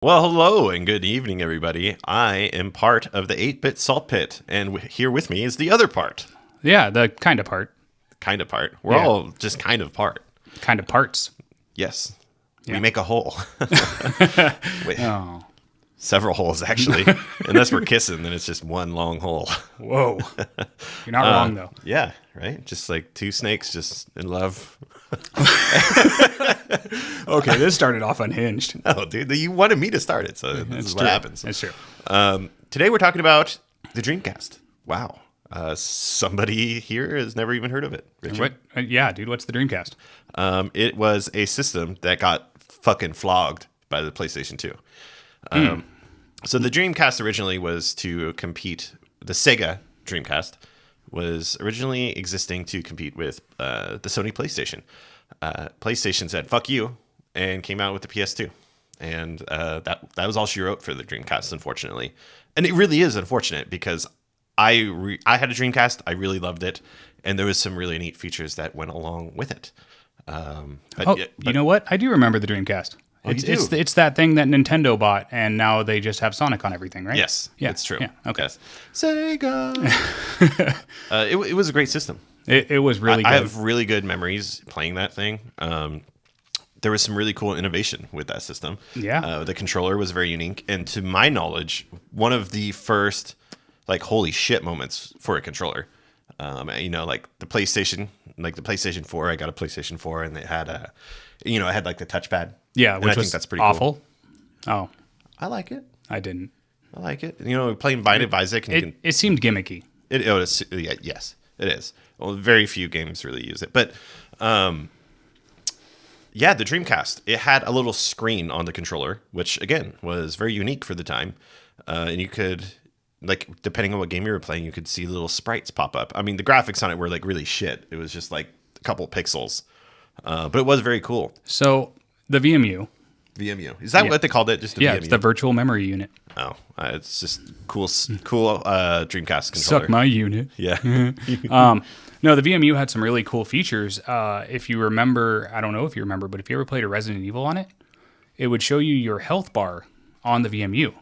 Well, hello and good evening, everybody. I am part of the 8-Bit SaltPitt, and here with me is the other part. Yeah, the kind of part. Kind of part. We're all just kind of part. Kind of parts. Yes. Yeah. We make a hole. Wait, Oh. several holes, actually. Unless we're kissing, then it's just one long hole. Whoa. You're not wrong, though. Yeah, right? Just like two snakes just in love. Okay, this started off unhinged. No, dude, you wanted me to start it, so this is what happens. That's true. Today we're talking about the Dreamcast. Wow. Somebody here has never even heard of it. Richard? What? Yeah, dude, what's the Dreamcast? It was a system that got fucking flogged by the PlayStation 2. So the Dreamcast originally was to compete. The Sega Dreamcast was originally existing to compete with the Sony PlayStation. PlayStation said, fuck you, and came out with the PS2. And that was all she wrote for the Dreamcast, unfortunately. And it really is unfortunate because I had a Dreamcast. I really loved it. And there was some really neat features that went along with it. You know what? I do remember the Dreamcast. It's that thing that Nintendo bought, and now they just have Sonic on everything, right? Yes, Yeah. it's true. Yeah, okay. Yes. Sega. It was a great system. It was really good. I have really good memories playing that thing. There was some really cool innovation with that system. Yeah. The controller was very unique. And to my knowledge, one of the first, like, holy shit moments for a controller. Like the PlayStation 4, I got a PlayStation 4 and it had like the touchpad. Yeah, which I was think that's pretty awful. Cool. Oh, I like it. I didn't. I like it. Playing Binding of Isaac. And It seemed gimmicky. Yes, it is. Well, very few games really use it. But, the Dreamcast, it had a little screen on the controller, which, again, was very unique for the time. And you could, like, depending on what game you were playing, you could see little sprites pop up. I mean, the graphics on it were, like, really shit. It was just, like, a couple pixels. But it was very cool. So, the VMU. VMU. Is that what they called it? Just Yeah, VMU? it's the virtual memory unit. Oh, it's just cool Dreamcast controller. Suck my unit. Yeah. No, the VMU had some really cool features. If you remember, I don't know if you remember, but if you ever played a Resident Evil on it, it would show you your health bar on the VMU.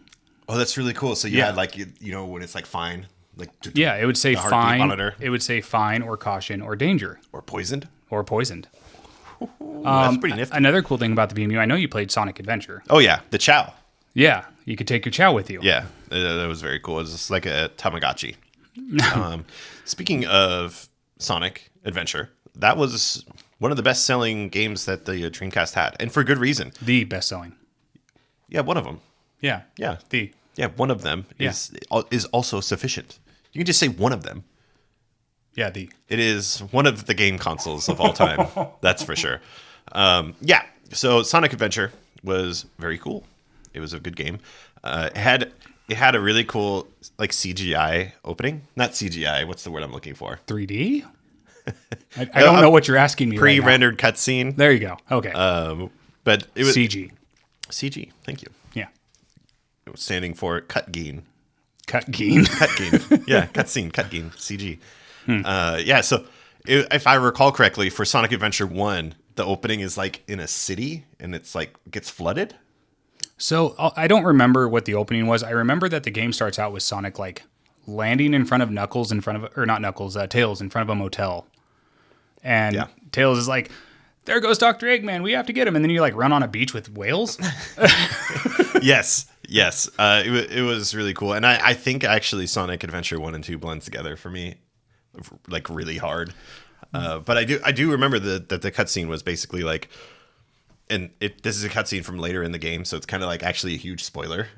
Oh, that's really cool. So you had like, when it's like fine, like it would say fine. Monitor. It would say fine or caution or danger or poisoned. That's pretty nifty. Another cool thing about the VMU, I know you played Sonic Adventure. Oh yeah, the Chow. Yeah, you could take your Chow with you. Yeah, that was very cool. It was just like a Tamagotchi. Speaking of Sonic Adventure, that was one of the best-selling games that the Dreamcast had, and for good reason. The best-selling. Yeah, one of them. Yeah. Yeah. Yeah, one of them is also sufficient. You can just say one of them. Yeah, It is one of the game consoles of all time. That's for sure. So Sonic Adventure was very cool. It was a good game. It had a really cool like CGI opening. Not CGI. What's the word I'm looking for? 3D? I don't know what you're asking me. Pre-rendered cutscene. There you go. Okay. But it was CG. CG. Thank you. Yeah. It was standing for cut gain. Cut gain. Cut gain. Yeah, cutscene. Cut gain. CG. So if I recall correctly, for Sonic Adventure 1, the opening is like in a city and it's like gets flooded. So I don't remember what the opening was. I remember that the game starts out with Sonic like landing in front of Tails in front of a motel. And Tails is like, there goes Dr. Eggman. We have to get him. And then you like run on a beach with whales. Yes. It was really cool. And I think actually Sonic Adventure 1 and 2 blends together for me like really hard. But I do remember that the cutscene was basically like, and this is a cutscene from later in the game, so it's kind of like actually a huge spoiler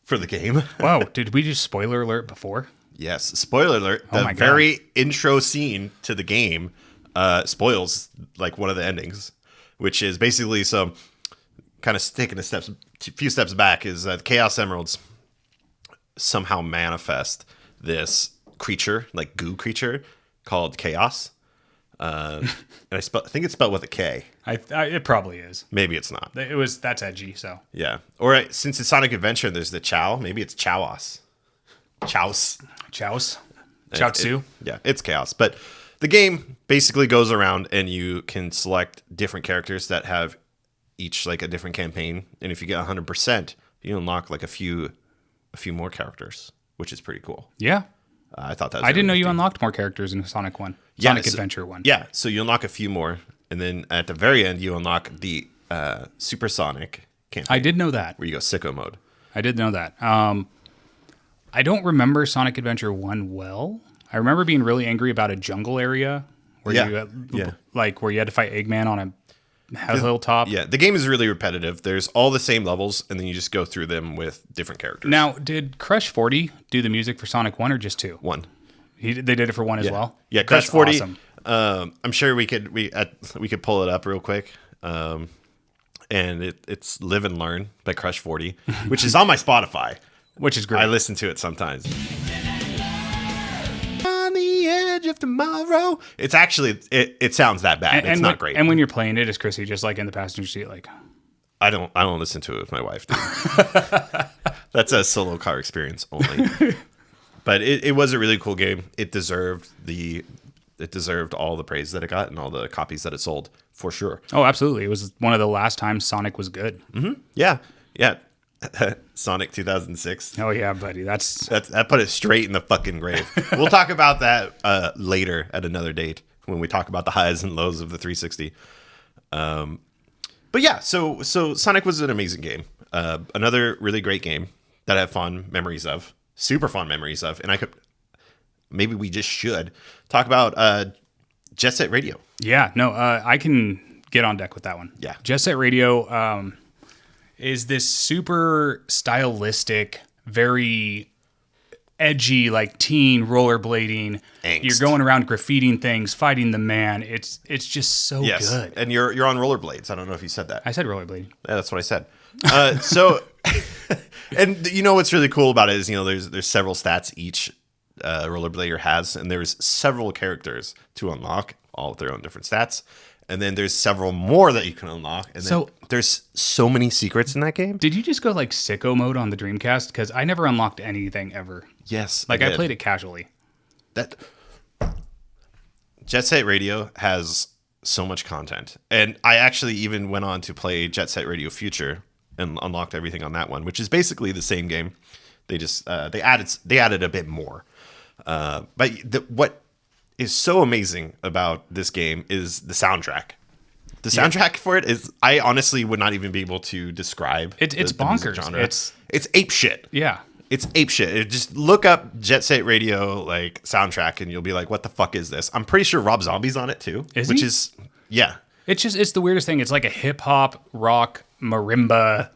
for the game. Wow, did we just spoiler alert before? Yes, spoiler alert. The very intro scene to the game spoils like one of the endings, which is basically some kind of taking a few steps back is that Chaos Emeralds somehow manifest this creature, like goo creature called Chaos. And I think it's spelled with a K. It probably is. Maybe it's not. That's edgy. So yeah. Or since it's Sonic Adventure, there's the Chow. Maybe it's Chaos. Chaos. Chaozu. Yeah, it's Chaos. But the game basically goes around and you can select different characters that have each like a different campaign. And if you get 100%, you unlock like a few more characters, which is pretty cool. Yeah. I thought that was I didn't know you interesting. unlocked more characters in Sonic 1. Sonic Adventure 1. Yeah, so you unlock a few more, and then at the very end, you unlock the Supersonic campaign. I did know that. Where you go sicko mode. I did know that. I don't remember Sonic Adventure 1 well. I remember being really angry about a jungle area where where you had to fight Eggman on a hilltop. Yeah, the game is really repetitive. There's all the same levels, and then you just go through them with different characters. Now, did Crush 40 do the music for Sonic 1 or just 2? 1. They did it for 1 as well? Yeah, Crush That's 40. Awesome. I'm sure we could pull it up real quick. And it's Live and Learn by Crush 40, which is on my Spotify. Which is great. I listen to it sometimes. On the edge of tomorrow. It's actually, it sounds that bad. It's not great. And when you're playing it, is Chrissy just like in the passenger seat like... I don't listen to it with my wife, dude. That's a solo car experience only. But it was a really cool game. It deserved all the praise that it got and all the copies that it sold, for sure. Oh, absolutely. It was one of the last times Sonic was good. Mm-hmm. Yeah. Sonic 2006. Oh, yeah, buddy. That put it straight in the fucking grave. We'll talk about that later at another date when we talk about the highs and lows of the 360. But yeah, so Sonic was an amazing game. Another really great game that I have fond memories of. Super fond memories of. And maybe we just should talk about Jet Set Radio. Yeah, no, I can get on deck with that one. Yeah. Jet Set Radio is this super stylistic, very edgy, like teen rollerblading. Angst. You're going around graffitiing things, fighting the man. It's just so good. And you're on rollerblades. I don't know if you said that. I said rollerblading. Yeah, that's what I said. And you know what's really cool about it is, you know, there's several stats each rollerblader has, and there's several characters to unlock, all with their own different stats. And then there's several more that you can unlock. And then there's so many secrets in that game. Did you just go like sicko mode on the Dreamcast? Because I never unlocked anything ever. Yes. Like I played it casually. That Jet Set Radio has so much content. And I actually even went on to play Jet Set Radio Future and unlocked everything on that one, which is basically the same game. They just they added a bit more. But what is so amazing about this game is the soundtrack. The soundtrack for it is, I honestly would not even be able to describe. It's bonkers. Genre. It's ape shit. Yeah. It's ape shit. Just look up Jet Set Radio like soundtrack and you'll be like, what the fuck is this? I'm pretty sure Rob Zombie's on it too. Is which he? is It's the weirdest thing. It's like a hip hop, rock, marimba,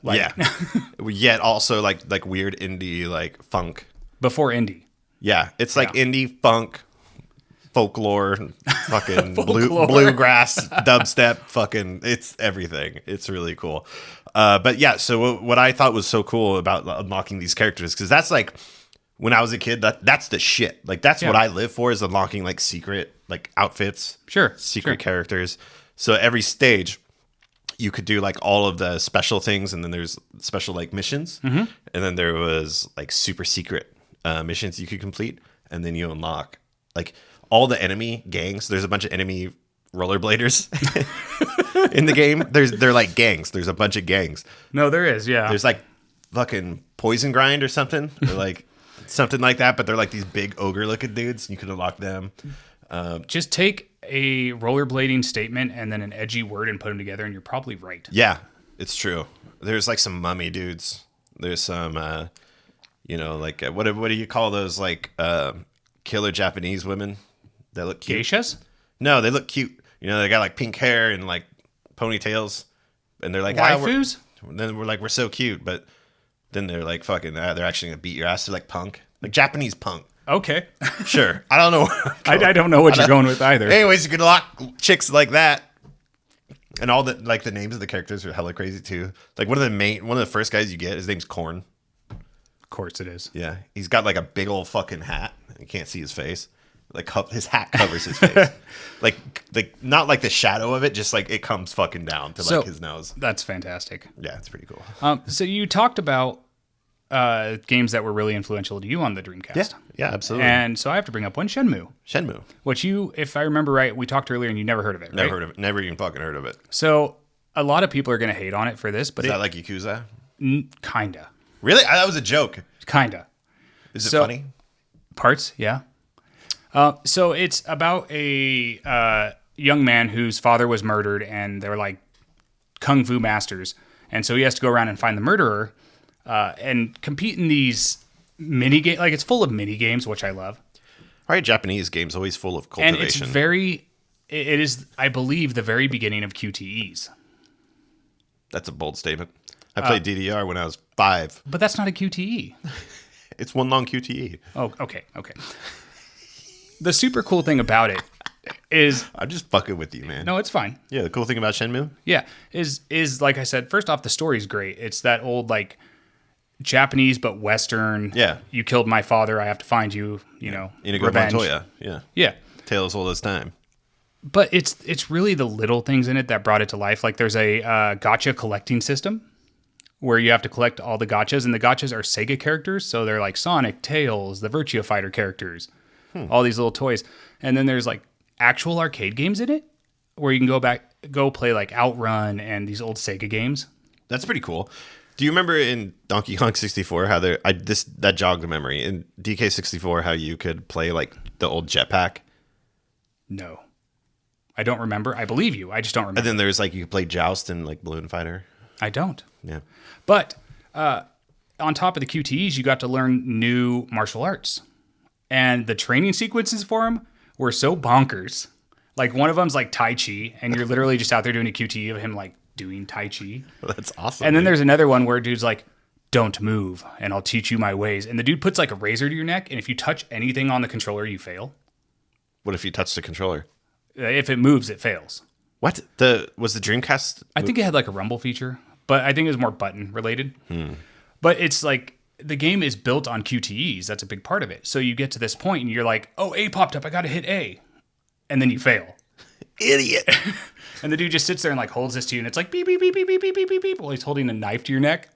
yet also like weird indie like funk. Before indie. Yeah. It's like indie funk, folklore, fucking bluegrass, dubstep, fucking it's everything. It's really cool. But yeah, so what I thought was so cool about unlocking these characters, because that's like when I was a kid, that's the shit. Like that's what I live for, is unlocking like secret like outfits, secret characters. So every stage you could do like all of the special things, and then there's special like missions, and then there was like super secret missions you could complete, and then you unlock like all the enemy gangs. There's a bunch of enemy rollerbladers in the game. They're like gangs. There's a bunch of gangs. No, there is. Yeah. There's like fucking Poison Grind or something. They're like something like that, but they're like these big ogre looking dudes. You can unlock them. Just take a rollerblading statement and then an edgy word and put them together, and you're probably right. Yeah, it's true. There's like some mummy dudes. There's some, like what do you call those like killer Japanese women that look cute? Geishas? No, they look cute. You know, they got like pink hair and like ponytails, and they're like waifus. Then we're so cute, but then they're like fucking. They're actually gonna beat your ass. They're like punk, like Japanese punk. Okay. Sure. I don't know. I don't know what you're going with either. Anyways, you could lock chicks like that. And all the like the names of the characters are hella crazy too. Like one of the first guys you get, his name's Korn. Of course it is. Yeah. He's got like a big old fucking hat. You can't see his face. Like his hat covers his face. like not like the shadow of it, just like it comes fucking down to like his nose. That's fantastic. Yeah, it's pretty cool. So you talked about games that were really influential to you on the Dreamcast. Yeah, absolutely. And so I have to bring up one, Shenmue. Which if I remember right, we talked earlier and you never heard of it, right? Never heard of it. Never even fucking heard of it. So a lot of people are going to hate on it for this, but is that like Yakuza? Kinda. Really? That was a joke. Kinda. Is it funny? Parts, yeah. So it's about a young man whose father was murdered, and they're like kung fu masters, and so he has to go around and find the murderer and compete in these mini games. Like, it's full of mini games, which I love. Right, Japanese games always full of cultivation. And it is, I believe, the very beginning of QTEs. That's a bold statement. I played DDR when I was 5. But that's not a QTE. It's one long QTE. Oh, okay. The super cool thing about it is... I'm just fucking with you, man. No, it's fine. Yeah, the cool thing about Shenmue? Yeah, is like I said, first off, the story's great. It's that old, like, Japanese but Western. Yeah. You killed my father, I have to find you, you know, Inigo revenge. Montoya. Yeah. Yeah. Tale as old as time. But it's really the little things in it that brought it to life. Like, there's a gacha collecting system where you have to collect all the gachas, and the gachas are Sega characters, so they're like Sonic, Tails, the Virtua Fighter characters, all these little toys. And then there's like actual arcade games in it where you can go play like Outrun and these old Sega games. That's pretty cool. Do you remember in Donkey Kong 64 how that jogged the memory in DK 64 how you could play like the old jetpack? No, I don't remember. I believe you. I just don't remember. And then there's like you could play Joust and like Balloon Fighter. I don't. Yeah. But on top of the QTEs, you got to learn new martial arts. And the training sequences for them were so bonkers. Like, one of them's like Tai Chi, and you're literally just out there doing a QTE of him like doing Tai Chi. That's awesome. And then there's another one where dude's like, don't move, and I'll teach you my ways. And the dude puts like a razor to your neck, and if you touch anything on the controller, you fail. What if you touch the controller? If it moves, it fails. What? Was the Dreamcast? I think it had like a rumble feature, but I think it was more button related. But it's like, the game is built on QTEs. That's a big part of it. So you get to this point and you're like, oh, A popped up. I got to hit A. And then you fail. Idiot. And the dude just sits there and like holds this to you, and it's like beep, beep, beep, beep, beep, beep, beep, beep, beep, while he's holding a knife to your neck.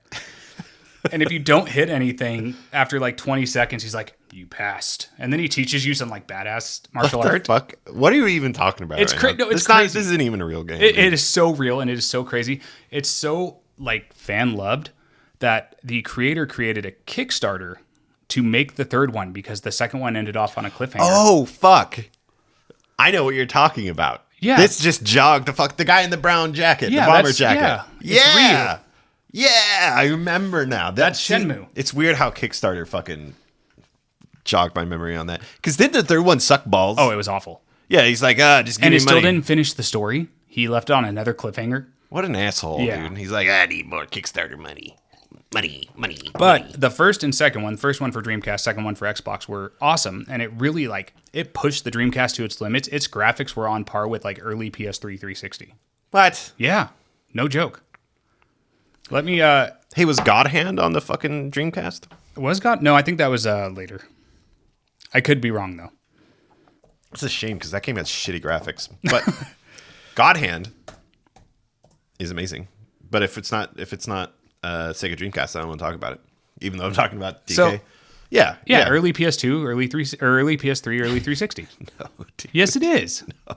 And if you don't hit anything after like 20 seconds, he's like, you passed. And then he teaches you some like badass martial art. Fuck? What are you even talking about? It's right now? No, it's crazy. crazy. This isn't even a real game. It is so real, and it is so crazy. It's so like fan loved that the creator created a Kickstarter to make the third one because the second one ended off on a cliffhanger. Oh, fuck. I know what you're talking about. Yeah. This just jogged the guy in the brown jacket, the bomber jacket. Yeah. Yeah, I remember now. That's Shenmue. It's weird how Kickstarter fucking jogged my memory on that. Because didn't the third one suck balls? Oh, it was awful. Yeah, he's like, just give me money. And he still didn't finish the story. He left it on another cliffhanger. What an asshole, dude. He's like, I need more Kickstarter money. But the first and second one, first one for Dreamcast, second one for Xbox, were awesome. And it really, like, it pushed the Dreamcast to its limits. Its graphics were on par with, like, early PS3 360. What? Yeah. No joke. Let me, Hey, was God Hand on the fucking Dreamcast? Was God? No, I think that was later. I could be wrong, though. It's a shame, because that game has shitty graphics. But God Hand is amazing. But if it's not Sega Dreamcast, I don't want to talk about it. Even though I'm talking about DK. So, yeah. Early PS2, early PS3, early 360. No, dude. Yes, it is. No.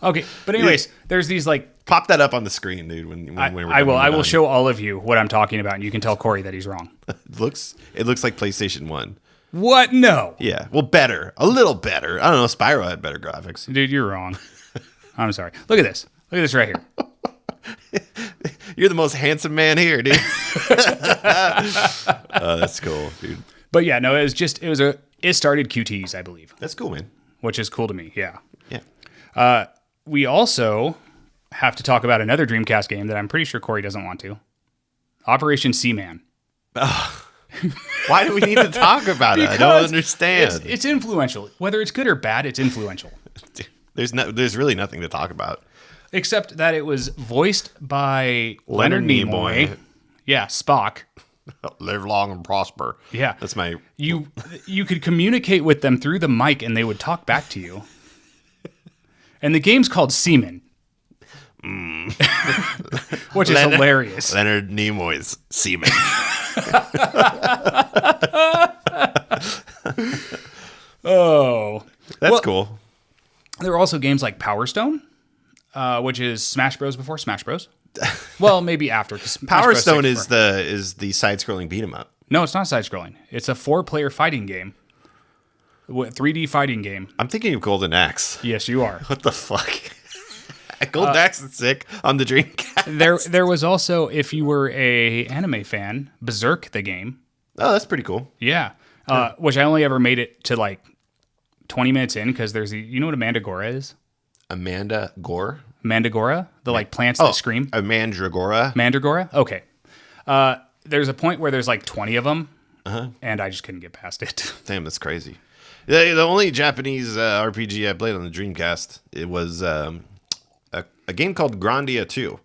Okay, but anyways, there's these like pop that up on the screen, dude. When I will show all of you what I'm talking about, and you can tell Corey that he's wrong. It looks like PlayStation 1. What? No. Yeah. Well, better. A little better. I don't know. Spyro had better graphics. Dude, you're wrong. I'm sorry. Look at this. Look at this right here. You're the most handsome man here, dude. That's cool, dude. But yeah, no, it started QTs, I believe. That's cool, man. Which is cool to me. Yeah. Yeah. We also have to talk about another Dreamcast game that I'm pretty sure Corey doesn't want to. Operation Seaman. Why do we need to talk about it? I don't understand. It's influential. Whether it's good or bad, it's influential. There's really nothing to talk about. Except that it was voiced by Leonard Nimoy. Yeah, Spock. Live long and prosper. Yeah. That's my... You could communicate with them through the mic and they would talk back to you. And the game's called Seaman. Which is hilarious. Leonard Nimoy's Seaman. Oh. That's cool. There were also games like Power Stone, which is Smash Bros. Before Smash Bros. Well, maybe after. Power Stone is the side-scrolling beat 'em up. No, it's not side-scrolling. It's a 4-player fighting game. 3D fighting game. I'm thinking of Golden Axe. Yes, you are. What the fuck? Golden Axe is sick on the Dreamcast. There was also, if you were a anime fan, Berserk the game. Oh, that's pretty cool. Yeah. Which I only ever made it to like 20 minutes in because you know what a mandragora is? Amanda Gore? Mandragora? The like plants that scream? A mandragora? Mandragora? Okay. There's a point where there's like 20 of them, and I just couldn't get past it. Damn, that's crazy. The only Japanese RPG I played on the Dreamcast, it was a game called Grandia 2.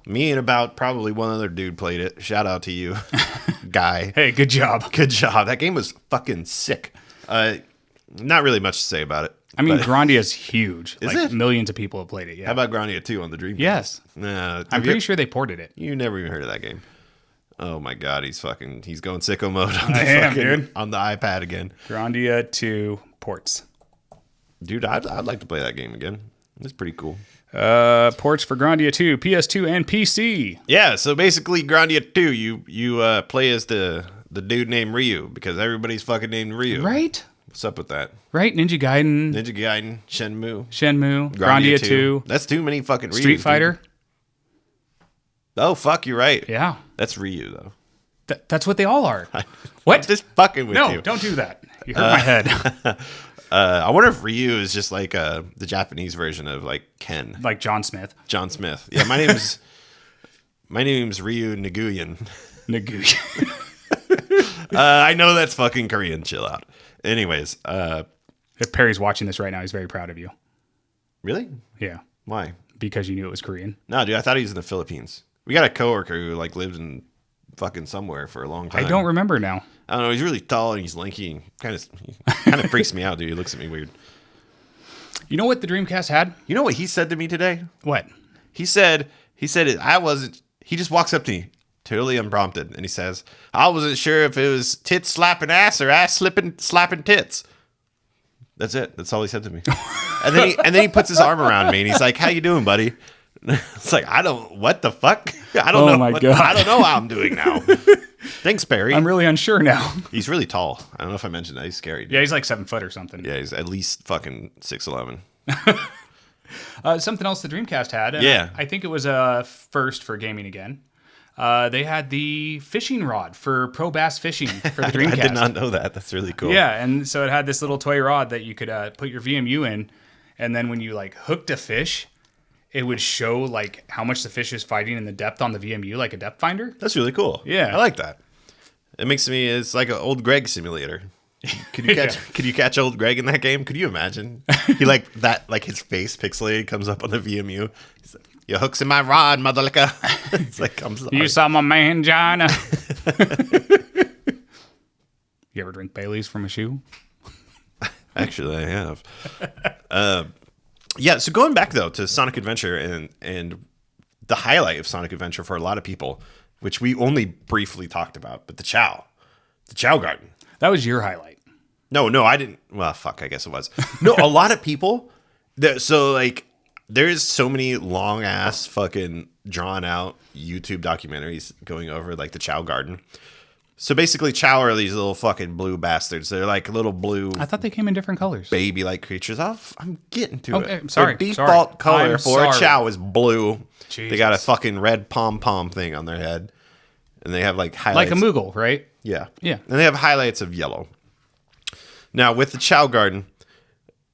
Me and about probably one other dude played it. Shout out to you, guy. Hey, good job. Good job. That game was fucking sick. Not really much to say about it. I mean, Grandia's huge. Is like, it? Millions of people have played it, yeah. How about Grandia 2 on the Dreamcast? Yes. Nah, I'm pretty sure they ported it. You never even heard of that game. Oh my god, he's going sicko mode on on the iPad again. Grandia 2 ports. Dude, I'd like to play that game again. It's pretty cool. Ports for Grandia 2, PS2, and PC. Yeah, so basically Grandia 2, you play as the dude named Ryu because everybody's fucking named Ryu. Right? What's up with that? Right? Ninja Gaiden. Shenmue. Grandia 2. That's too many fucking Ryus. Street Fighter. Dude. Oh, fuck, you're right. Yeah. That's Ryu, though. That's what they all are. What? I'm just fucking with you. No, don't do that. You hurt my head. I wonder if Ryu is just like the Japanese version of like Ken. Like John Smith. John Smith. Yeah, my name's Ryu Naguyan. I know that's fucking Korean. Chill out. Anyways, if Perry's watching this right now, he's very proud of you. Really? Yeah. Why? Because you knew it was Korean. No, dude, I thought he was in the Philippines. We got a coworker who like lived in fucking somewhere for a long time. I don't remember now. I don't know. He's really tall and he's lanky. Kind of freaks me out, dude. He looks at me weird. You know what the Dreamcast had? You know what he said to me today? What? He said I wasn't. He just walks up to me, totally unprompted, and he says, "I wasn't sure if it was tits slapping ass or ass slapping tits." That's it. That's all he said to me. And then he puts his arm around me and he's like, "How you doing, buddy?" It's like, what the fuck? I don't know. My God. I don't know how I'm doing now. Thanks, Barry. I'm really unsure now. He's really tall. I don't know if I mentioned that. He's scary, dude. Yeah, he's like 7 foot or something. Yeah, he's at least fucking 6'11". Something else the Dreamcast had. Yeah. I think it was a first for gaming again. They had the fishing rod for pro bass fishing for the Dreamcast. I did not know that. That's really cool. Yeah, and so it had this little toy rod that you could put your VMU in, and then when you like hooked a fish, it would show like how much the fish is fighting in the depth on the VMU, like a depth finder. That's really cool. Yeah. I like that. It's like an old Greg simulator. Could you catch old Greg in that game? Could you imagine? He like his face pixelated comes up on the VMU. He's like, "Your hook's in my rod, motherfucker." It's like, I'm sorry. You saw my mangina. You ever drink Bailey's from a shoe? Actually, I have. Yeah, so going back though to Sonic Adventure and the highlight of Sonic Adventure for a lot of people, which we only briefly talked about, but the Chow Garden. That was your highlight. No, I didn't. Well, fuck, I guess it was. No, a lot of people. So like, there's so many long ass fucking drawn out YouTube documentaries going over like the Chow Garden. So basically, Chow are these little fucking blue bastards. They're like little blue. I thought they came in different colors. Baby-like creatures. I'm getting to it. I'm sorry. Their default color for a Chow is blue. Jesus. They got a fucking red pom-pom thing on their head. And they have like highlights. Like a Moogle, right? Yeah. Yeah. And they have highlights of yellow. Now, with the Chow Garden,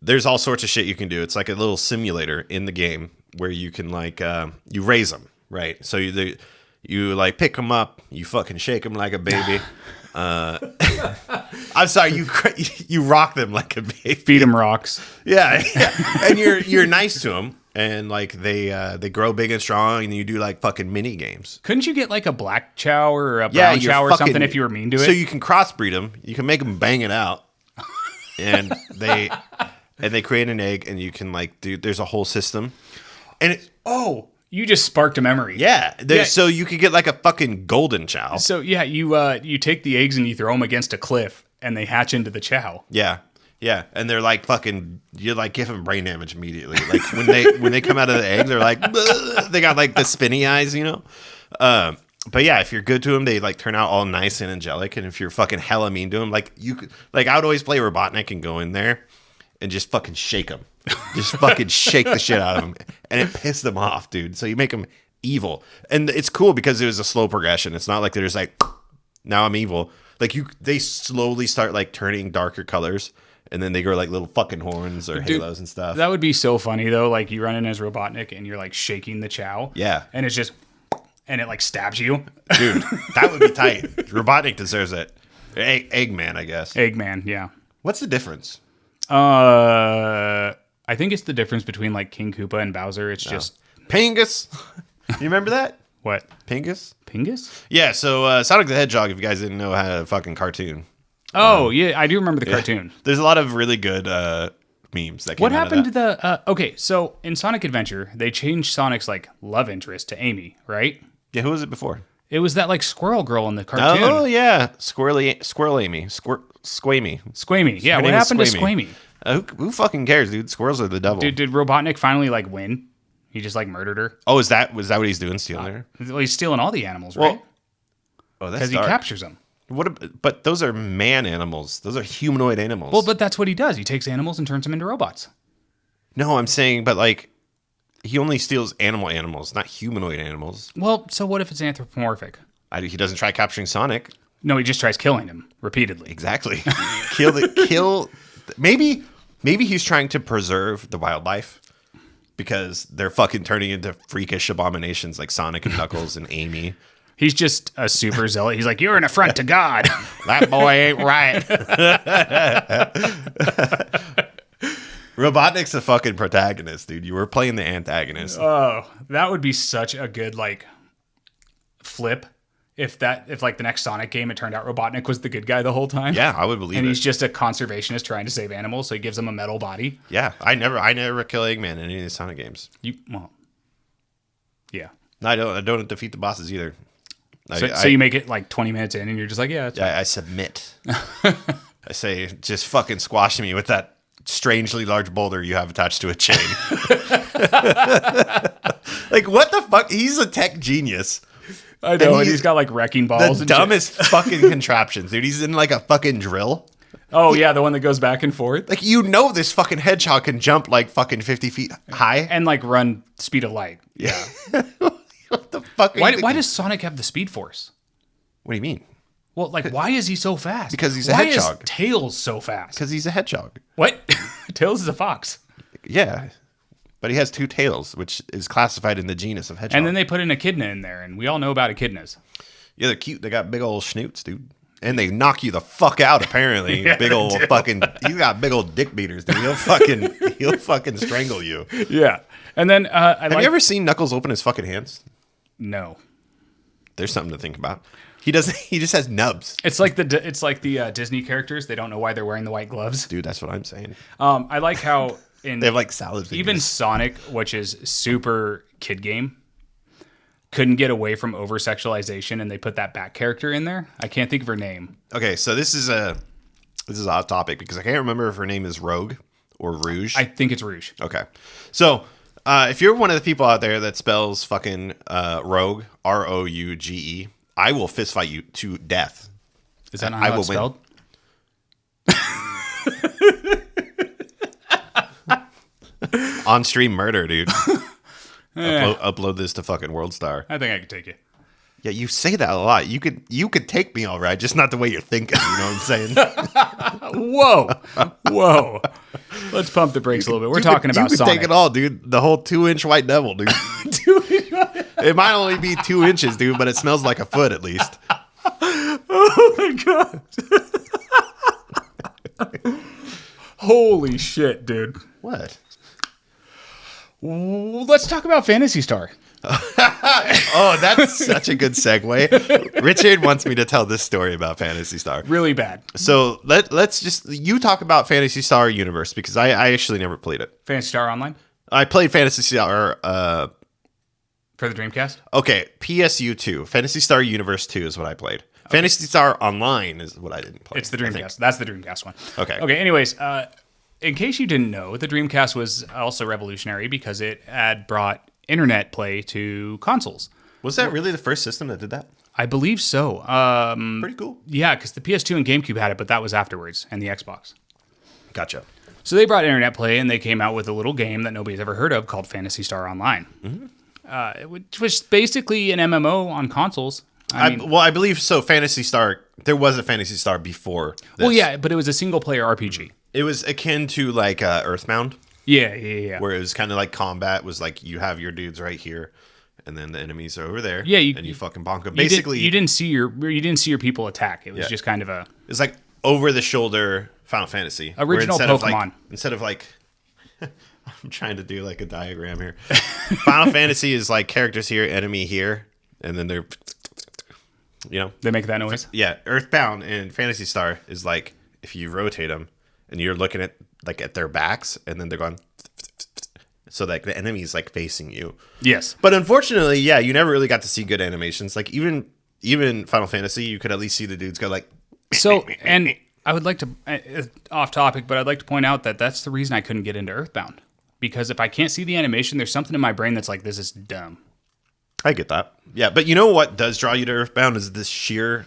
there's all sorts of shit you can do. It's like a little simulator in the game where you can like, you raise them, right? So you like pick them up, you fucking shake them like a baby. I'm sorry, you rock them like a baby. Feed them rocks. Yeah. And you're nice to them, and like they grow big and strong, and you do like fucking mini games. Couldn't you get like a black Chow or a brown Chow or something if you were mean to it? So you can crossbreed them. You can make them bang it out, and they create an egg, and you can like there's a whole system, and you just sparked a memory. Yeah. So you could get like a fucking golden Chow. So yeah, you take the eggs and you throw them against a cliff, and they hatch into the Chow. Yeah. Yeah. And they're like fucking, you like give them brain damage immediately. Like when they come out of the egg, they're like, they got like the spinny eyes, you know? But yeah, if you're good to them, they like turn out all nice and angelic. And if you're fucking hella mean to them, like I would always play Robotnik and go in there and just fucking shake them, just fucking shake the shit out of them, and it pissed them off, dude. So you make them evil, and it's cool because it was a slow progression. It's not like they're just like, now I'm evil. Like they slowly start like turning darker colors. And then they grow like little fucking horns or halos and stuff. That would be so funny though. Like you run in as Robotnik and you're like shaking the chow. Yeah. And it's just, and it like stabs you. Dude, that would be tight. Robotnik deserves it. Eggman, I guess. Eggman, yeah. What's the difference? I think it's the difference between like King Koopa and Bowser. It's just Pingus. You remember that? What? Pingus? Pingus? Yeah, so Sonic the Hedgehog, if you guys didn't know, had a fucking cartoon. Oh, yeah, I do remember the cartoon. There's a lot of really good memes that came What out happened of to the... okay, so in Sonic Adventure, they changed Sonic's like love interest to Amy, right? Yeah, who was it before? It was that like squirrel girl in the cartoon. Oh, yeah. Squirrel Amy. Squamey. Squamey. Yeah, what happened to Squamey? Who fucking cares, dude? Squirrels are the devil. Did Robotnik finally like win? He just like murdered her? Oh, was that what he's doing, stealing her? Well, he's stealing all the animals, right? Oh, that's because he captures them. But those are man animals. Those are humanoid animals. Well, but that's what he does. He takes animals and turns them into robots. No, I'm saying, but like, he only steals animals, not humanoid animals. Well, so what if it's anthropomorphic? He doesn't try capturing Sonic. No, he just tries killing him repeatedly. Exactly. Maybe he's trying to preserve the wildlife because they're fucking turning into freakish abominations like Sonic and Knuckles and Amy. He's just a super zealot. He's like, you're an affront to God. That boy ain't right. Robotnik's the fucking protagonist, dude. You were playing the antagonist. Oh, that would be such a good like flip if like the next Sonic game it turned out Robotnik was the good guy the whole time. Yeah, I would believe it. And he's just a conservationist trying to save animals, so he gives them a metal body. Yeah, I never kill Eggman in any of the Sonic games. Yeah. No, I don't defeat the bosses either. So you make it like 20 minutes in and you're just like, yeah, it's I submit. I say, just fucking squash me with that strangely large boulder you have attached to a chain. Like, what the fuck? He's a tech genius. I know, and he's got like wrecking balls. The and dumbest fucking contraptions, dude. He's in like a fucking drill. Oh, yeah, the one that goes back and forth. Like, this fucking hedgehog can jump like fucking 50 feet high. And like run speed of light. Yeah. What the fuck? Why does Sonic have the Speed Force? What do you mean? Well, like, why is he so fast? Because he's a hedgehog. Why is Tails so fast? Because he's a hedgehog. What? Tails is a fox. Yeah. But he has two tails, which is classified in the genus of hedgehog. And then they put an echidna in there, and we all know about echidnas. Yeah, they're cute. They got big old snoots, dude. And they knock you the fuck out, apparently. Yeah, big old fucking... He's got big old dick beaters, dude. He'll fucking strangle you. Yeah. And then... Have you ever seen Knuckles open his fucking hands? No. There's something to think about. He just has nubs. It's like the Disney characters. They don't know why they're wearing the white gloves. Dude, that's what I'm saying. I like how in they have like salad fingers. Even Sonic, which is super kid game, couldn't get away from over sexualization, and they put that back character in there. I can't think of her name. Okay, so this is odd topic because I can't remember if her name is Rogue or Rouge. I think it's Rouge. Okay, so if you're one of the people out there that spells fucking Rogue Rouge, I will fist fight you to death. Is that not how it's spelled? On stream murder, dude. Upload this to fucking WorldStar. I think I could take you. Yeah, you say that a lot. You could take me all right, just not the way you're thinking. You know what I'm saying? Whoa. Let's pump the brakes a little bit. We're talking about Sonic. You can take it all, dude. The whole 2-inch white devil, dude. It might only be 2 inches, dude, but it smells like a foot at least. Oh my god. Holy shit, dude. What? Let's talk about Phantasy Star. Oh, that's such a good segue. Richard wants me to tell this story about Phantasy Star. Really bad. So let's just you talk about Phantasy Star Universe because I actually never played it. Phantasy Star Online? I played Phantasy Star for the Dreamcast? Okay, PSU 2. Phantasy Star Universe 2 is what I played. Okay. Phantasy Star Online is what I didn't play. It's the Dreamcast. That's the Dreamcast one. Okay. Okay, anyways, in case you didn't know, the Dreamcast was also revolutionary because it had brought internet play to consoles. Was that really the first system that did that? I believe so. Pretty cool. Yeah, because the PS2 and GameCube had it, but that was afterwards, and the Xbox. Gotcha. So they brought internet play, and they came out with a little game that nobody's ever heard of called Phantasy Star Online. Which was basically an MMO on consoles. I believe so. Phantasy Star, there was a Phantasy Star before this. Well, yeah, but it was a single-player RPG. It was akin to like Earthbound. Yeah. Where it was kind of like combat was like you have your dudes right here, and then the enemies are over there. Yeah, and you fucking bonk them. Basically, you didn't see your people attack. It was just kind of a. It's like over the shoulder Final Fantasy. Original Pokemon. Instead of like I'm trying to do like a diagram here. Final Fantasy is like characters here, enemy here, and then they're they make that noise. Yeah, Earthbound and Phantasy Star is like if you rotate them and you're looking at like at their backs, and then they're going so like the enemy's like facing you. Yes, but unfortunately, yeah, you never really got to see good animations. Like even Final Fantasy, you could at least see the dudes go like. So and I would like to off topic, but I'd like to point out that that's the reason I couldn't get into Earthbound, because if I can't see the animation, there's something in my brain that's like, this is dumb. I get that. Yeah, but you know what does draw you to Earthbound is this sheer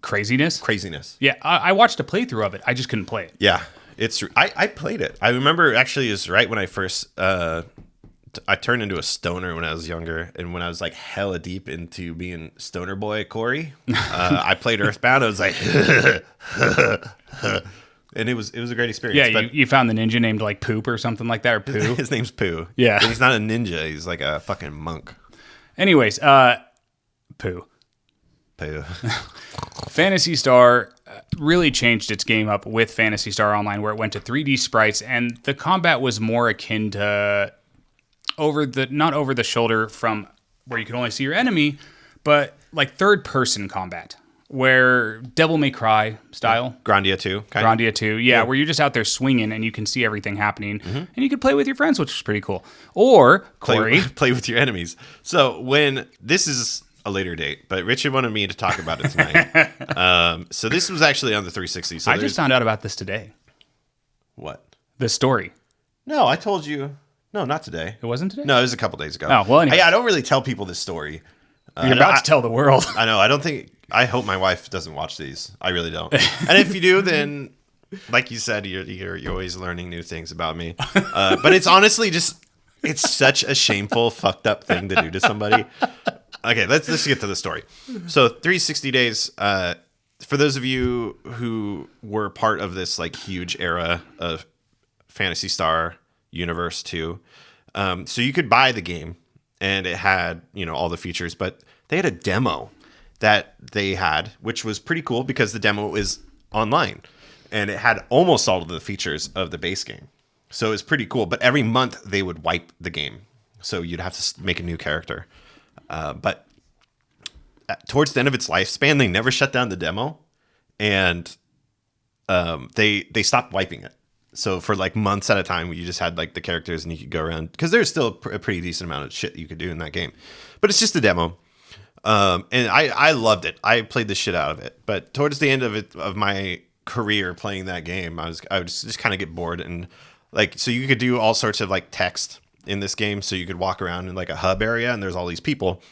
craziness. Yeah, I watched a playthrough of it. I just couldn't play it. Yeah, I played it. I remember actually it was right when I first I turned into a stoner when I was younger, and when I was like hella deep into being stoner boy Corey, I played Earthbound. I was like, and it was a great experience. Yeah, but you found the ninja named like Poop or something like that, or Poo. His name's Poo. Yeah, but he's not a ninja. He's like a fucking monk. Anyways, Poo. Phantasy Star really changed its game up with Phantasy Star Online, where it went to 3D sprites, and the combat was more akin to not over the shoulder from where you can only see your enemy, but like third person combat, where Devil May Cry style. Grandia 2. Grandia 2, yeah, where you're just out there swinging and you can see everything happening, and you can play with your friends, which is pretty cool. Or, Corey. Play with your enemies. So when this is a later date, but Richard wanted me to talk about it tonight. So this was actually on the 360. So I just found out about this today. What? The story. No, I told you. No, not today. It wasn't today? No, it was a couple days ago. Oh, well, anyway. I don't really tell people this story. You're about to tell the world. I know. I hope my wife doesn't watch these. I really don't. And if you do, then, like you said, you're always learning new things about me. But it's honestly it's such a shameful, fucked up thing to do to somebody. Okay, let's get to the story. So 360 days, for those of you who were part of this like huge era of Phantasy Star Universe 2, so you could buy the game and it had, all the features, but they had a demo that they had, which was pretty cool because the demo is online and it had almost all of the features of the base game. So it was pretty cool, but every month they would wipe the game. So you'd have to make a new character. But towards the end of its lifespan, they never shut down the demo, and they stopped wiping it. So for like months at a time, you just had like the characters and you could go around, because there's still a pretty decent amount of shit you could do in that game. But it's just a demo. And I loved it. I played the shit out of it. But towards the end of my career playing that game, I would just kind of get bored, and like, so you could do all sorts of like text in this game. So you could walk around in like a hub area and there's all these people,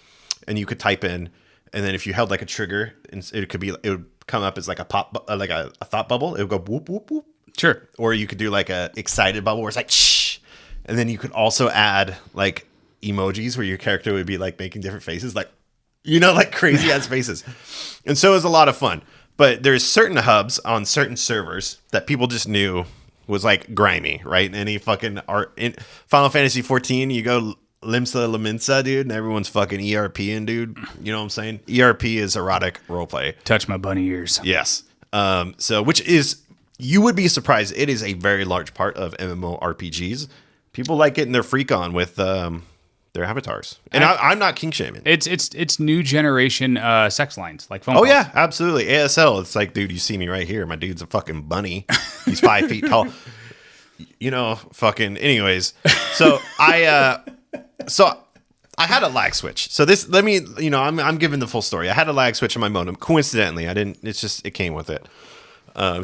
and you could type in, and then if you held like a trigger, it would come up as like a pop, like a thought bubble. It would go whoop, whoop, whoop. Sure. Or you could do like a excited bubble where it's like shh, and then you could also add like emojis where your character would be like making different faces, like like crazy ass faces. And so it was a lot of fun. But there's certain hubs on certain servers that people just knew was like grimy, right? Any fucking art in Final Fantasy 14, you go Limsa Laminsa, dude, and everyone's fucking ERPing, dude. You know what I'm saying? ERP is erotic roleplay. Touch my bunny ears. Yes. So which is, you would be surprised, it is a very large part of MMORPGs. People like getting their freak on with their avatars. And I'm not king shaming. It's new generation sex lines, like phone calls. calls. Yeah, absolutely. ASL, it's like, dude, you see me right here. My dude's a fucking bunny. He's 5 feet tall. Fucking anyways. So I had a lag switch. So this, I'm giving the full story. I had a lag switch on my modem. Coincidentally, I didn't, it came with it.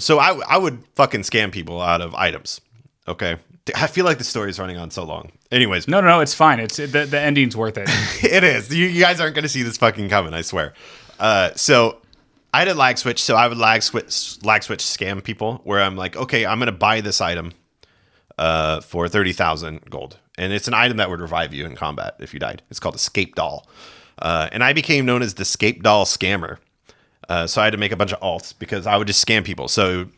So I would fucking scam people out of items. Okay. I feel like the story is running on so long. Anyways. No, it's fine. The ending's worth it. It is. You guys aren't going to see this fucking coming, I swear. So I had a lag switch, so I would lag switch scam people where I'm like, okay, I'm going to buy this item for 30,000 gold. And it's an item that would revive you in combat if you died. It's called Escape Doll. And I became known as the Escape Doll Scammer. So I had to make a bunch of alts because I would just scam people. So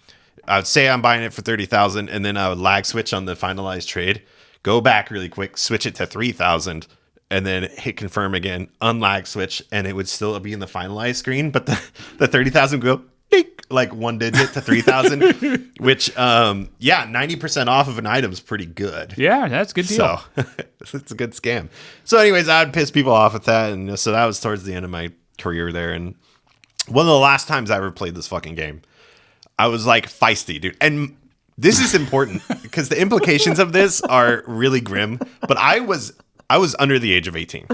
I would say I'm buying it for 30,000 and then I would lag switch on the finalized trade, go back really quick, switch it to 3,000 and then hit confirm again, unlag switch, and it would still be in the finalized screen, but the 30,000 go dink, like one digit to 3,000, which 90% off of an item is pretty good. Yeah, that's a good deal. So it's a good scam. So anyways, I would piss people off with that, and so that was towards the end of my career there. And one of the last times I ever played this fucking game, I was like feisty, dude. And this is important because the implications of this are really grim, but I was under the age of 18.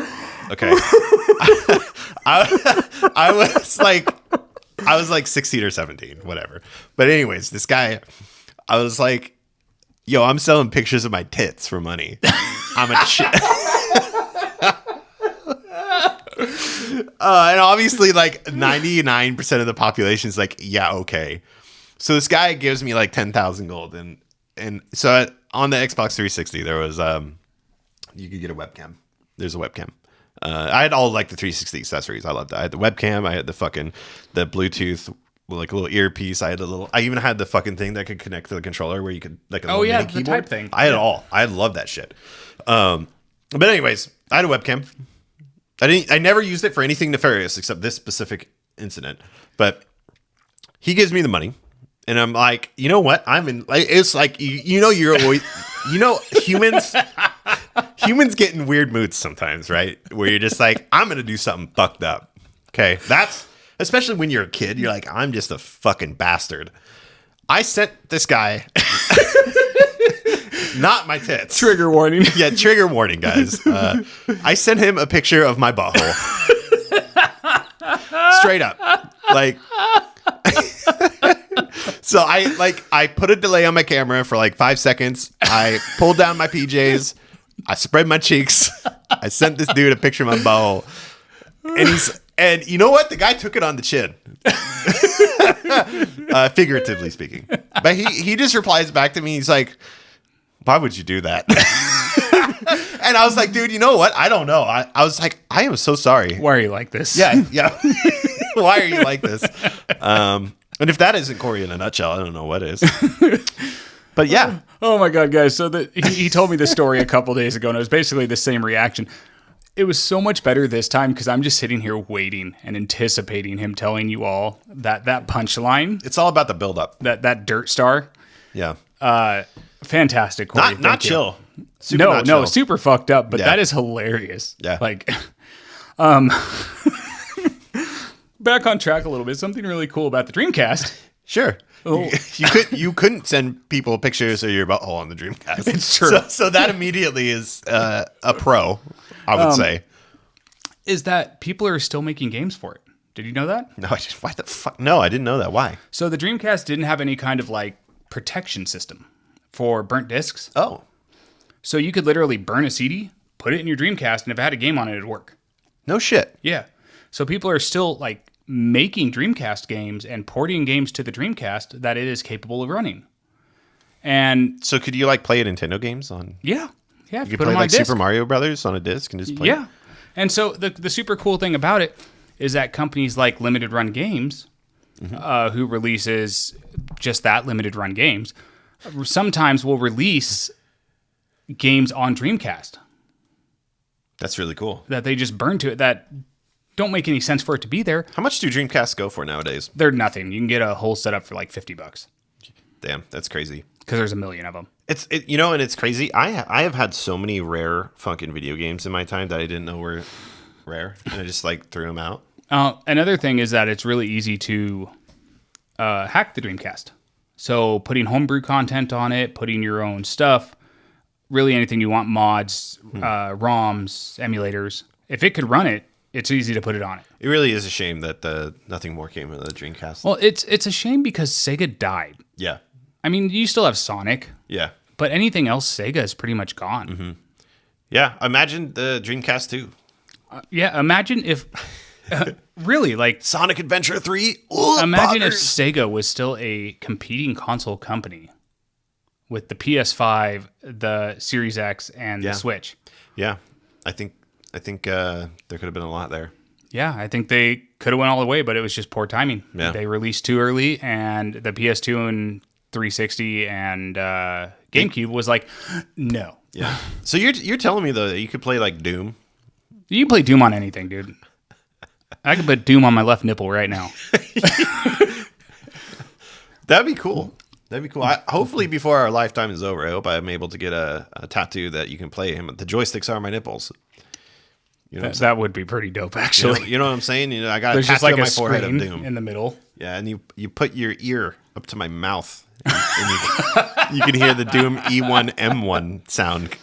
Okay. I was like 16 or 17, whatever. But anyways, this guy, I was like, yo, I'm selling pictures of my tits for money. I'm a shit. And obviously like 99% of the population is like, yeah, okay. So this guy gives me like 10,000 gold. And so on the Xbox 360, there was, you could get a webcam. There's a webcam. I had all like the 360 accessories. I loved that. I had the webcam. I had the Bluetooth, like a little earpiece. I even had the fucking thing that could connect to the controller where you could like a little mini keyboard. Type thing. I had it all. I loved that shit. But anyways, I had a webcam. I never used it for anything nefarious except this specific incident. But he gives me the money, and I'm like, you know what? It's like you're always, humans. Humans get in weird moods sometimes, right? Where you're just like, I'm going to do something fucked up. Okay. That's especially when you're a kid. You're like, I'm just a fucking bastard. I sent this guy, not my tits. Trigger warning. Yeah. Trigger warning, guys. I sent him a picture of my butthole. Straight up. Like, so I put a delay on my camera for like 5 seconds. I pulled down my PJs. I spread my cheeks. I sent this dude a picture of my butthole. And you know what? The guy took it on the chin. Figuratively speaking. But he just replies back to me. He's like, why would you do that? And I was like, dude, you know what? I don't know. I was like, I am so sorry. Why are you like this? Yeah. Why are you like this? And if that isn't Corey in a nutshell, I don't know what is. But yeah. Oh my God, guys. So he told me this story a couple days ago, and it was basically the same reaction. It was so much better this time because I'm just sitting here waiting and anticipating him telling you all that punchline. It's all about the buildup. That dirt star. Yeah. Fantastic, Corey. Not chill. No, super fucked up, but that is hilarious. Yeah. Like, back on track a little bit. Something really cool about the Dreamcast. Sure. Oh. You couldn't send people pictures of your butthole on the Dreamcast. It's true. So that immediately is a pro, I would say. Is that people are still making games for it. Did you know that? No, why the fuck? No, I didn't know that. Why? So the Dreamcast didn't have any kind of like protection system for burnt discs. Oh. So you could literally burn a CD, put it in your Dreamcast, and if it had a game on it, it'd work. No shit. Yeah. So people are still like making Dreamcast games and porting games to the Dreamcast that it is capable of running. And so could you like play Nintendo games on? Yeah. You could play like Super Mario Brothers on a disc and just play. Yeah. And so the super cool thing about it is that companies like Limited Run Games, who releases just that limited run games, sometimes will release games on Dreamcast. That's really cool. That they just burn to it that don't make any sense for it to be there. How much do Dreamcasts go for nowadays? They're nothing. You can get a whole setup for like $50. Damn, that's crazy. Because there's a million of them. And it's crazy. I have had so many rare fucking video games in my time that I didn't know were rare, and I just like threw them out. Another thing is that it's really easy to hack the Dreamcast. So putting homebrew content on it, putting your own stuff, really anything you want, mods, ROMs, emulators. If it could run it, it's easy to put it on it. It really is a shame that nothing more came of the Dreamcast. Well, it's a shame because Sega died. Yeah. I mean, you still have Sonic. Yeah. But anything else, Sega is pretty much gone. Mm-hmm. Yeah. Imagine the Dreamcast 2. Imagine if Really, like Sonic Adventure 3. Ooh, imagine if boggers. Sega was still a competing console company with the PS5, the Series X, and the Switch. Yeah, I think there could have been a lot there. Yeah, I think they could have went all the way, but it was just poor timing. Yeah. They released too early, and the PS2 and 360 and GameCube was like, no. Yeah. So you're telling me though that you could play like Doom? You can play Doom on anything, dude. I could put Doom on my left nipple right now. That'd be cool. That'd be cool. Hopefully, before our lifetime is over, I hope I'm able to get a tattoo that you can play him. The joysticks are my nipples. You know, That would be pretty dope, actually. you know what I'm saying? You know, I got a There's tattoo just like on a my forehead of screen Doom. in the middle. Yeah, and you put your ear up to my mouth, and you can hear the Doom E1 M1 sound.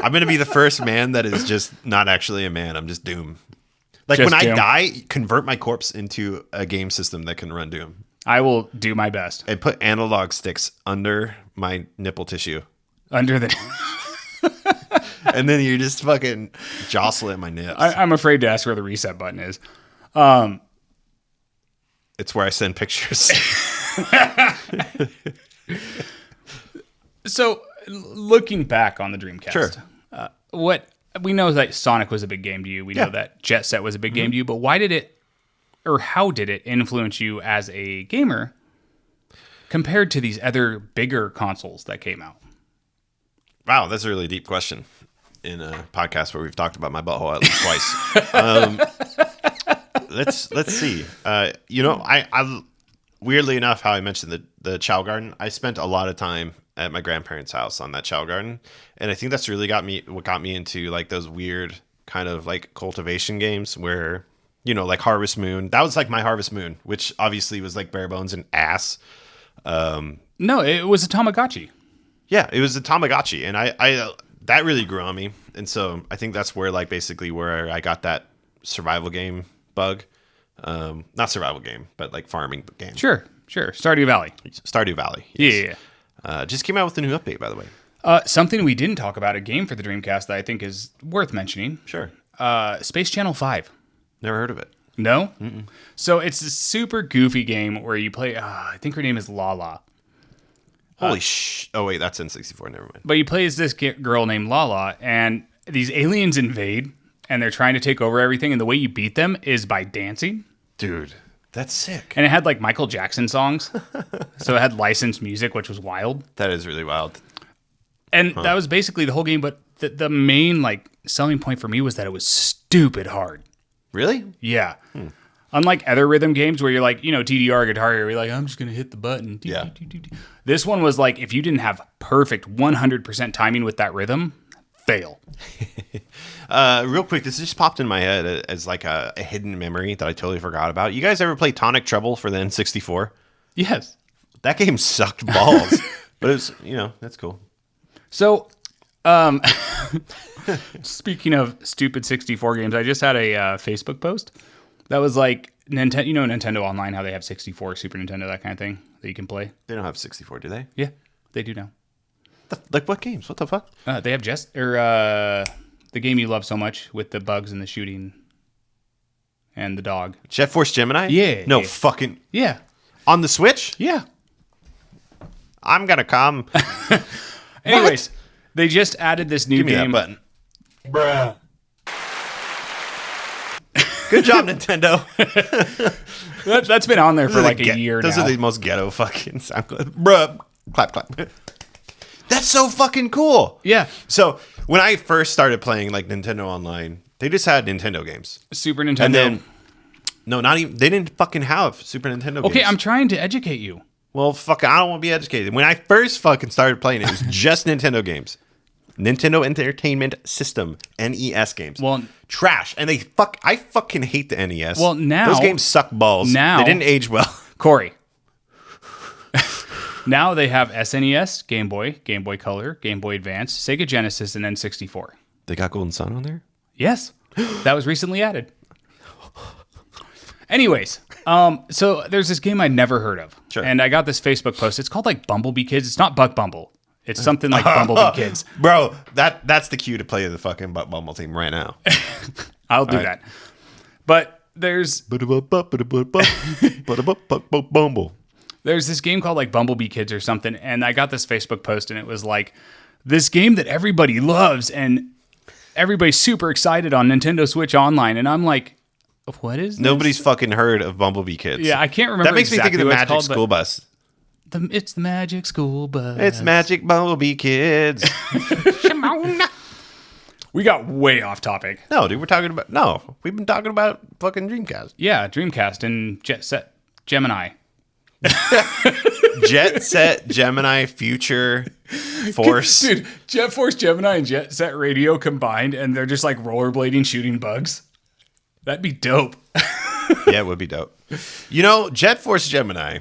I'm gonna be the first man that is just not actually a man. I'm just Doom. Like Just when I Doom. die, convert my corpse into a game system that can run Doom, I will do my best. and put analog sticks under my nipple tissue, Under the... and then you just fucking jostle at my nips. I'm afraid to ask where the reset button is. It's where I send pictures. So, looking back on the Dreamcast, Sure. What we know is that Sonic was a big game to you. We know that Jet Set was a big game to you. But why did it, or how did it influence you as a gamer compared to these other bigger consoles that came out? Wow, that's a really deep question in a podcast where we've talked about my butthole at least twice. Let's see. I weirdly enough, how I mentioned the Chow Garden, I spent a lot of time at my grandparents' house on that Chow Garden, and I think that's really what got me into like those weird kind of like cultivation games where, you know, like Harvest Moon. That was like my Harvest Moon, which obviously was like bare bones and ass. No, it was a Tamagotchi. Yeah, it was a Tamagotchi, and I that really grew on me, and so I think that's where basically where I got that survival game bug. Not survival game, but like farming game. Sure. Stardew Valley. Stardew Valley. Yes. Yeah. Just came out with a new update, by the way. Something we didn't talk about, a game for the Dreamcast that I think is worth mentioning. Sure. Space Channel 5. Never heard of it. No? Mm-mm. So it's a super goofy game where you play, I think her name is Lala. Holy Oh, wait, that's N64. Never mind. But you play as this girl named Lala, and these aliens invade, and they're trying to take over everything, and the way you beat them is by dancing. Dude, that's sick. And it had like Michael Jackson songs. So it had licensed music, which was wild. That is really wild. And that was basically the whole game, but the main like selling point for me was that it was stupid hard. Really? Yeah. Unlike other rhythm games where you're like, you know, TDR Guitar Hero, you're like, I'm just going to hit the button. Yeah. This one was like, if you didn't have perfect 100% timing with that rhythm, fail. Real quick, this just popped in my head as like a hidden memory that I totally forgot about. You guys ever play Tonic Trouble for the N64? Yes. That game sucked balls. But it was, you know, that's cool. So, speaking of stupid 64 games, I just had a Facebook post that was like Nintendo. You know, Nintendo Online, how they have 64, Super Nintendo, that kind of thing that you can play. They don't have 64, do they? Yeah, they do now. Like what games? What the fuck? They have the game you love so much with the bugs and the shooting and the dog. Jet Force Gemini? Yeah. No, fucking Yeah, on the Switch? yeah. I'm gonna come. Anyways, they just added this new Give me game. that button. Bruh. Good job, Nintendo. That's been on there for like a year Those now. are the most ghetto fucking sound clips. Bruh. Clap, clap. That's so fucking cool. Yeah, So when I first started playing like Nintendo Online, they just had Nintendo games. Super Nintendo. And then, no, not even, they didn't fucking have Super Nintendo games. Okay, I'm trying to educate you. Well, fucking, I don't want to be educated. When I first fucking started playing it was just Nintendo games. Nintendo Entertainment System, NES games. Well, trash. And I fucking hate the NES. Well, now- those games suck balls. now- They didn't age well. Corey. Now they have SNES, Game Boy Color, Game Boy Advance, Sega Genesis, and N64. They got Golden Sun on there? Yes, that was recently added. Anyways, so there's this game I'd never heard of. Sure. And I got this Facebook post. It's called like Bumblebee Kids. It's not Buck Bumble. It's something like Bumblebee Kids. Bro, that's the cue to play the fucking Bumble team right now. I'll do that. But there's Bumble. this game called like Bumblebee Kids or something, and I got this Facebook post, and it was like this game that everybody loves, and everybody's super excited on Nintendo Switch Online, and I'm like, what is this? Nobody's fucking heard of Bumblebee Kids. Yeah, I can't remember. That makes exactly me think of the what it's Magic called, School Bus. It's the Magic School Bus. It's Magic Bumblebee Kids. We got way off topic. No, dude, we've been talking about fucking Dreamcast. Yeah, Dreamcast and Jet Set Gemini. Jet Set Gemini Future Force. Dude, Jet Force Gemini and Jet Set Radio combined, and they're just like rollerblading shooting bugs. That'd be dope. Yeah, it would be dope. You know, Jet Force Gemini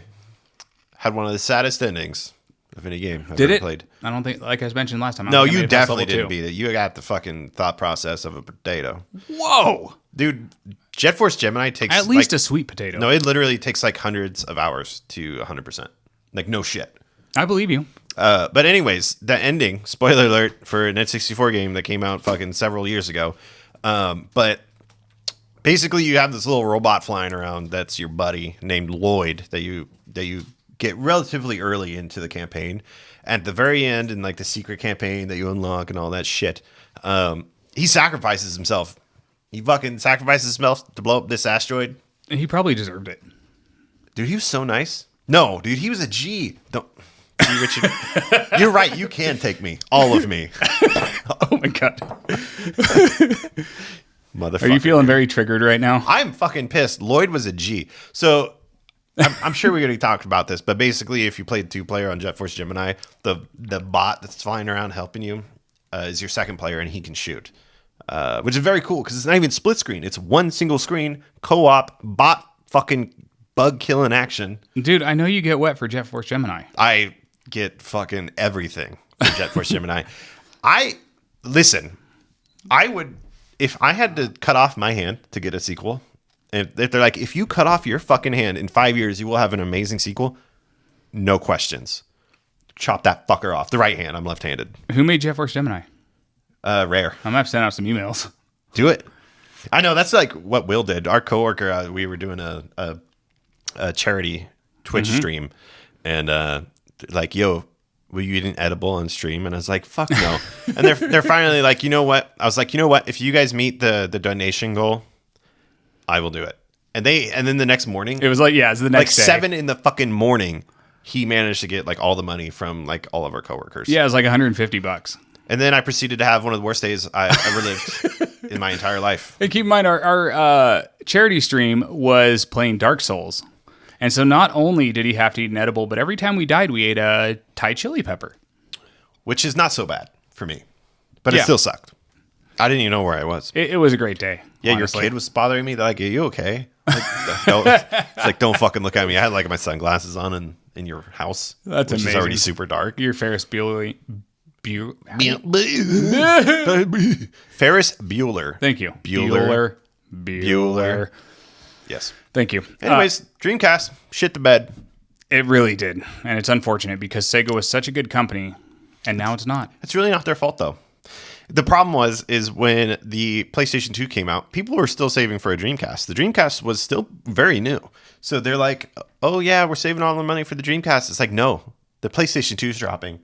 had one of the saddest endings of any game I've ever played. I don't think, like I mentioned last time. No, you definitely didn't beat it. You got the fucking thought process of a potato. Whoa! Dude, Jet Force Gemini takes at least a sweet potato. No, it literally takes like hundreds of hours to 100%. Like, no shit. I believe you. But anyways, the ending, spoiler alert for an N64 game that came out fucking several years ago. But basically you have this little robot flying around that's your buddy named Lloyd that you get relatively early into the campaign. At the very end, in like the secret campaign that you unlock and all that shit, he sacrifices himself. He fucking sacrifices himself to blow up this asteroid. And he probably deserved it. Dude, he was so nice. No, dude, he was a G. Don't. See, Richard, you're right. You can take me. All of me. Oh my God. Motherfucker. Are you feeling very triggered right now? I'm fucking pissed. Lloyd was a G. So I'm sure we already talked about this, but basically, if you played 2-player on Jet Force Gemini, the bot that's flying around helping you is your second player, and he can shoot, which is very cool because it's not even split screen. It's one single screen, co-op, bot fucking bug killing action. Dude, I know you get wet for Jet Force Gemini. I get fucking everything for Jet Force Gemini. Listen, I would, if I had to cut off my hand to get a sequel, and if they're like, if you cut off your fucking hand in 5 years, you will have an amazing sequel. No questions. Chop that fucker off. The right hand. I'm left-handed. Who made Jet Force Gemini? Rare. I'm gonna have to send out some emails. Do it. I know that's like what Will did. Our coworker, we were doing a charity Twitch stream, and like, yo, will you eat an edible on stream? And I was like, fuck no. And they're finally like, you know what? I was like, you know what? If you guys meet the donation goal, I will do it. And then the next morning, It was like, yeah, it's the next like day. 7 in the fucking morning, he managed to get like all the money from like all of our coworkers. Yeah, it was like $150. And then I proceeded to have one of the worst days I ever lived in my entire life. And keep in mind, our charity stream was playing Dark Souls. And so not only did he have to eat an edible, but every time we died, we ate a Thai chili pepper. Which is not so bad for me. But it still sucked. I didn't even know where I was. It was a great day. Yeah, honestly. your kid was bothering me. They're like, are you okay? It's like, don't fucking look at me. I had like my sunglasses on in your house. That's which amazing. is already super dark. Your Ferris Bueller. Ferris Bueller. Thank you. Bueller. Yes. Thank you. Anyways, Dreamcast, shit the bed. It really did. And it's unfortunate because Sega was such a good company, and now it's not. It's really not their fault, though. The problem is when the PlayStation 2 came out, people were still saving for a Dreamcast. The Dreamcast was still very new. So they're like, oh, yeah, we're saving all the money for the Dreamcast. It's like, no, the PlayStation 2 is dropping.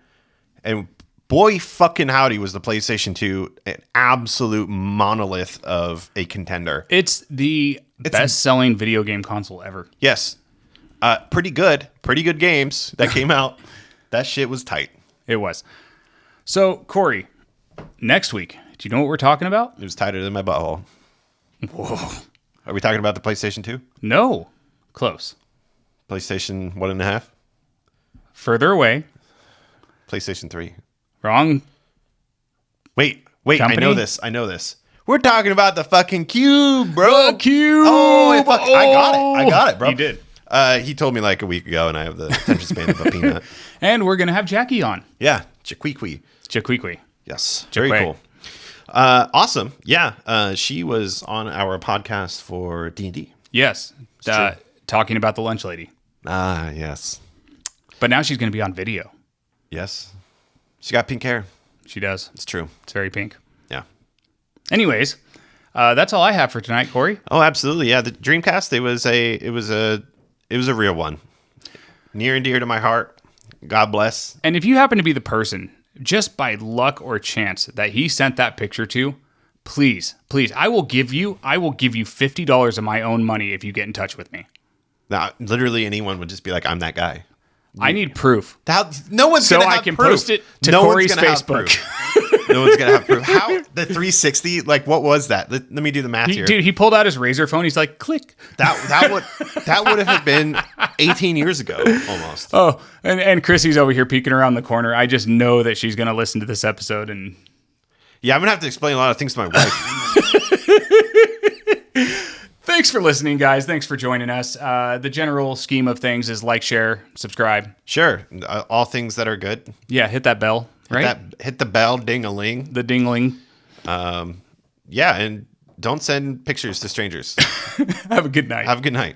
And boy fucking howdy was the PlayStation 2 an absolute monolith of a contender. It's the best-selling video game console ever. Yes. Pretty good games that came out. That shit was tight. It was. So, Corey, next week, do you know what we're talking about? It was tighter than my butthole. Whoa. Are we talking about the PlayStation 2? No. Close. PlayStation 1.5? Further away. PlayStation 3. Wrong. Wait. Company? I know this. We're talking about the fucking Cube, bro. The Cube. Oh, I got it, bro. You did. He told me like a week ago, and I have the attention span of a peanut. And we're going to have Jackie on. Yeah, Jaquiqui. Yes, very cool. Awesome. Yeah, she was on our podcast for D&D. Yes. Talking about the lunch lady. Ah, yes. But now she's going to be on video. Yes. She got pink hair. She does. It's true. It's very pink. Yeah. Anyways, that's all I have for tonight, Corey. Oh, absolutely. Yeah, the Dreamcast. It was a real one. Near and dear to my heart. God bless. And if you happen to be the person, just by luck or chance, that he sent that picture to, please, I will give you $50 of my own money if you get in touch with me. Now, literally anyone would just be like, I'm that guy. I need proof. No one's going to have So I can proof. post it to Corey's Facebook. No one's going to have proof. How? The 360? Like, what was that? Let me do the math here. Dude, he pulled out his Razr phone. He's like, click. That would have been 18 years ago, almost. Oh, and Chrissy's over here peeking around the corner. I just know that she's going to listen to this episode. And yeah, I'm going to have to explain a lot of things to my wife. Thanks for listening, guys. Thanks for joining us. The general scheme of things is like, share, subscribe. Sure. All things that are good. Yeah, hit that bell, right? Hit the bell, ding-a-ling. The dingling. Yeah, and don't send pictures to strangers. Have a good night. Have a good night.